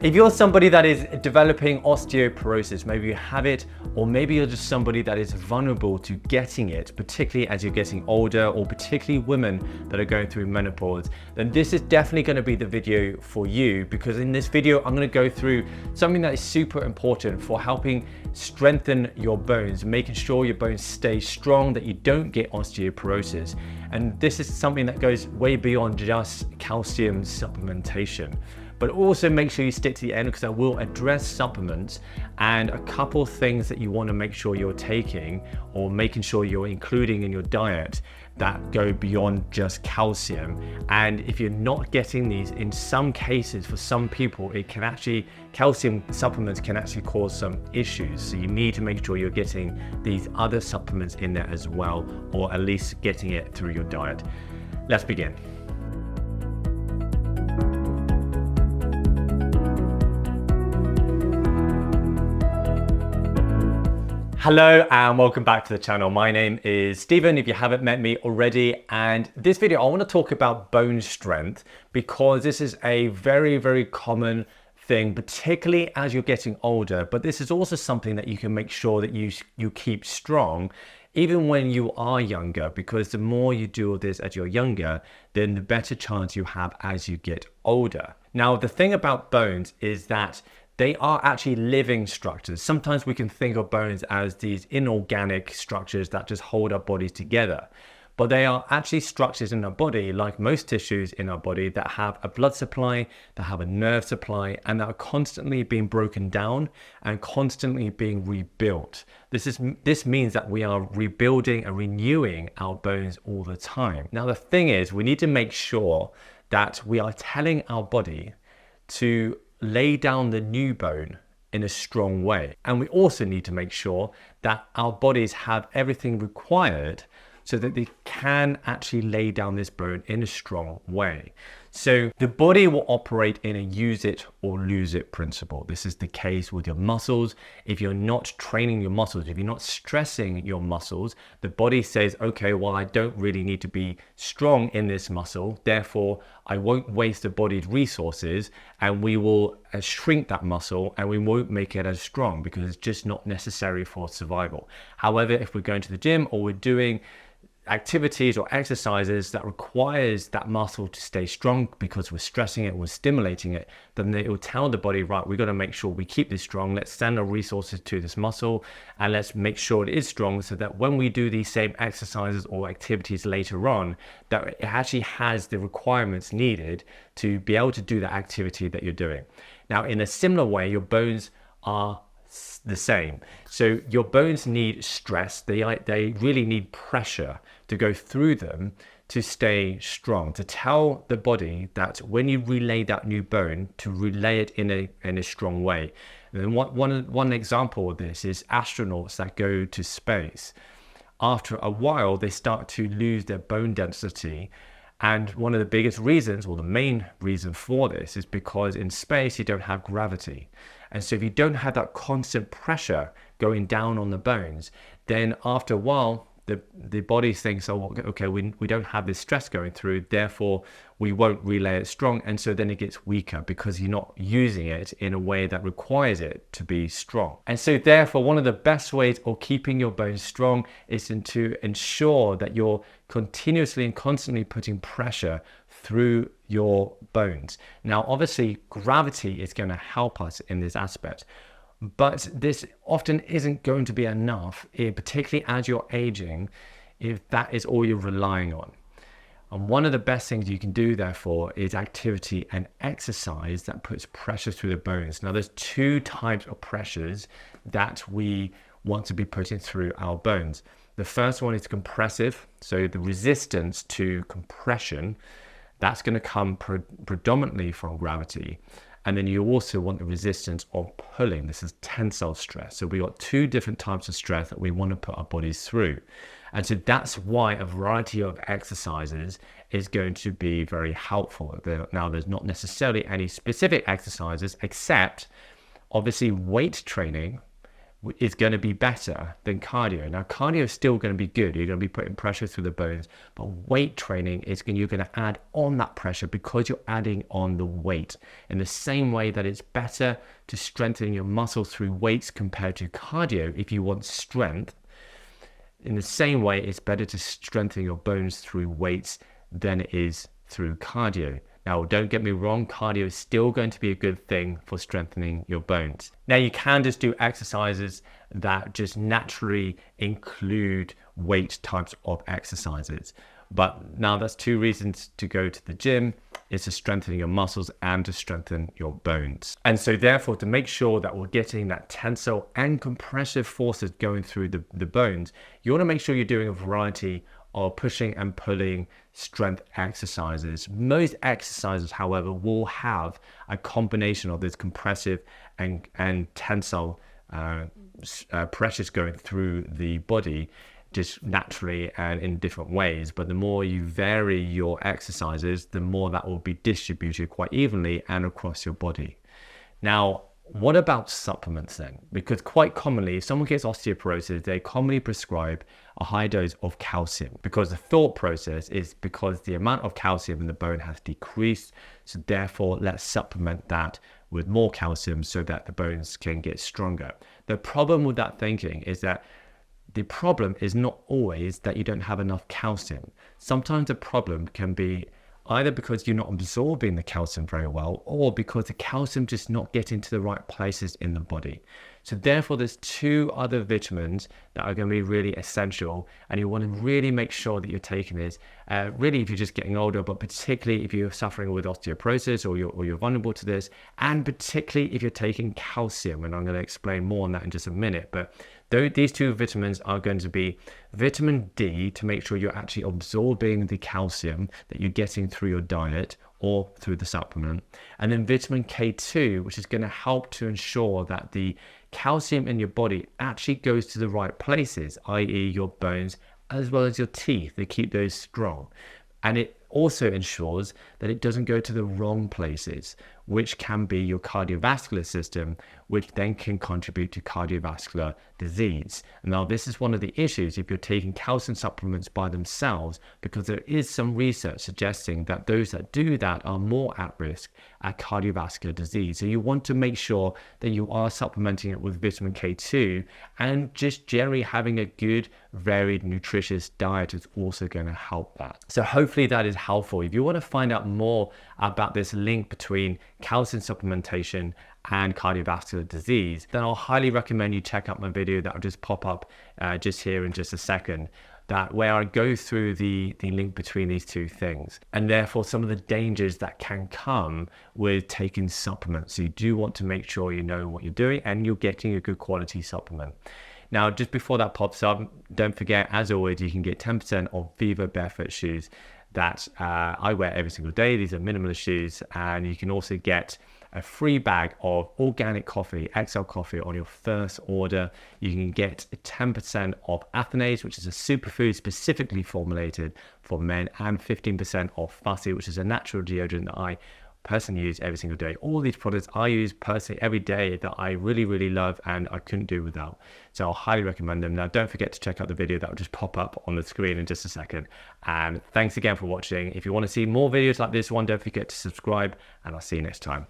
If you're somebody that is developing osteoporosis, maybe you have it, or maybe you're just somebody that is vulnerable to getting it, particularly as you're getting older, or particularly women that are going through menopause, then this is definitely going to be the video for you, because in this video, I'm going to go through something that is super important for helping strengthen your bones, making sure your bones stay strong, that you don't get osteoporosis. And this is something that goes way beyond just calcium supplementation. But also make sure you stick to the end, because I will address supplements and a couple of things that you want to make sure you're taking or making sure you're including in your diet that go beyond just calcium. And if you're not getting these, in some cases, for some people, it can actually, calcium supplements can actually cause some issues. So you need to make sure you're getting these other supplements in there as well, or at least getting it through your diet. Let's begin. Hello and welcome back to the channel. My name is Steven, if you haven't met me already. And this video, I want to talk about bone strength, because this is a very, very common thing, particularly as you're getting older. But this is also something that you can make sure that you keep strong even when you are younger, because the more you do this as you're younger, then the better chance you have as you get older. Now, the thing about bones is that they are actually living structures. Sometimes we can think of bones as these inorganic structures that just hold our bodies together. But they are actually structures in our body, like most tissues in our body, that have a blood supply, that have a nerve supply, and that are constantly being broken down and constantly being rebuilt. This means that we are rebuilding and renewing our bones all the time. Now, the thing is, we need to make sure that we are telling our body to lay down the new bone in a strong way. And we also need to make sure that our bodies have everything required so that they can actually lay down this bone in a strong way. So the body will operate in a use it or lose it principle. This is the case with your muscles. If you're not training your muscles, if you're not stressing your muscles, the body says, okay, well, I don't really need to be strong in this muscle. Therefore, I won't waste the body's resources, and we will shrink that muscle, and we won't make it as strong because it's just not necessary for survival. However, if we're going to the gym or we're doing activities or exercises that requires that muscle to stay strong because we're stressing it, we're stimulating it, then it will tell the body, right, we've got to make sure we keep this strong. Let's send our resources to this muscle and let's make sure it is strong, so that when we do these same exercises or activities later on, that it actually has the requirements needed to be able to do that activity that you're doing. Now, in a similar way, your bones are the same. So your bones need stress. They really need pressure to go through them to stay strong, to tell the body that when you relay that new bone, to relay it in a strong way. And then one example of this is astronauts that go to space. After a while, they start to lose their bone density. And one of the biggest reasons, or the main reason for this, is because in space you don't have gravity. And so if you don't have that constant pressure going down on the bones, then after a while, the body thinks, oh, okay, we don't have this stress going through, therefore we won't relay it strong. And so then it gets weaker because you're not using it in a way that requires it to be strong. And so therefore, one of the best ways of keeping your bones strong is to ensure that you're continuously and constantly putting pressure through your bones. Now, obviously, gravity is going to help us in this aspect. But this often isn't going to be enough, particularly as you're aging, if that is all you're relying on. And one of the best things you can do, therefore, is activity and exercise that puts pressure through the bones. Now, there's two types of pressures that we want to be putting through our bones. The first one is compressive, so the resistance to compression, that's going to come predominantly from gravity. And then you also want the resistance of pulling. This is tensile stress. So we've got two different types of stress that we want to put our bodies through. And so that's why a variety of exercises is going to be very helpful. Now, there's not necessarily any specific exercises, except obviously weight training is going to be better than cardio. Now, cardio is still going to be good. You're going to be putting pressure through the bones, but weight training you're going to add on that pressure because you're adding on the weight. In the same way that it's better to strengthen your muscles through weights compared to cardio if you want strength, in the same way, it's better to strengthen your bones through weights than it is through cardio. Now, don't get me wrong, cardio is still going to be a good thing for strengthening your bones. Now, you can just do exercises that just naturally include weight types of exercises. But now that's two reasons to go to the gym. It's to strengthen your muscles and to strengthen your bones. And so therefore, to make sure that we're getting that tensile and compressive forces going through the bones, you want to make sure you're doing a variety of pushing and pulling strength exercises. Most exercises, however, will have a combination of this compressive and tensile pressures going through the body, just naturally and in different ways. But the more you vary your exercises, the more that will be distributed quite evenly and across your body. Now, what about supplements then? Because quite commonly, if someone gets osteoporosis, they commonly prescribe a high dose of calcium, because the thought process is because the amount of calcium in the bone has decreased, so therefore let's supplement that with more calcium so that the bones can get stronger. The problem with that thinking is that the problem is not always that you don't have enough calcium. Sometimes the problem can be either because you're not absorbing the calcium very well, or because the calcium just not getting to the right places in the body. So therefore, there's two other vitamins that are going to be really essential, and you want to really make sure that you're taking this, really if you're just getting older, but particularly if you're suffering with osteoporosis or you're vulnerable to this, and particularly if you're taking calcium, and I'm going to explain more on that in just a minute. But these two vitamins are going to be vitamin D, to make sure you're actually absorbing the calcium that you're getting through your diet or through the supplement, and then vitamin K2, which is going to help to ensure that the calcium in your body actually goes to the right places, i.e. your bones as well as your teeth. They keep those strong. And it also ensures that it doesn't go to the wrong places, which can be your cardiovascular system, which then can contribute to cardiovascular disease. And now this is one of the issues if you're taking calcium supplements by themselves, because there is some research suggesting that those that do that are more at risk at cardiovascular disease. So you want to make sure that you are supplementing it with vitamin K2, and just generally having a good, varied, nutritious diet is also going to help that. So hopefully that is helpful. If you want to find out more about this link between calcium supplementation and cardiovascular disease, then I'll highly recommend you check out my video that will just pop up just here in just a second, where I go through the link between these two things, and therefore some of the dangers that can come with taking supplements. So you do want to make sure you know what you're doing and you're getting a good quality supplement. Now, just before that pops up, don't forget, as always, you can get 10% off Viva Barefoot shoes that I wear every single day. These are minimalist shoes, and you can also get a free bag of organic coffee, XL coffee, on your first order. You can get 10% off Athanase, which is a superfood specifically formulated for men, and 15% off Fussy, which is a natural deodorant that I personally use every single day. All these products I use personally every day that I really, really love and I couldn't do without. So I'll highly recommend them. Now, don't forget to check out the video that will just pop up on the screen in just a second. And thanks again for watching. If you want to see more videos like this one, don't forget to subscribe, and I'll see you next time.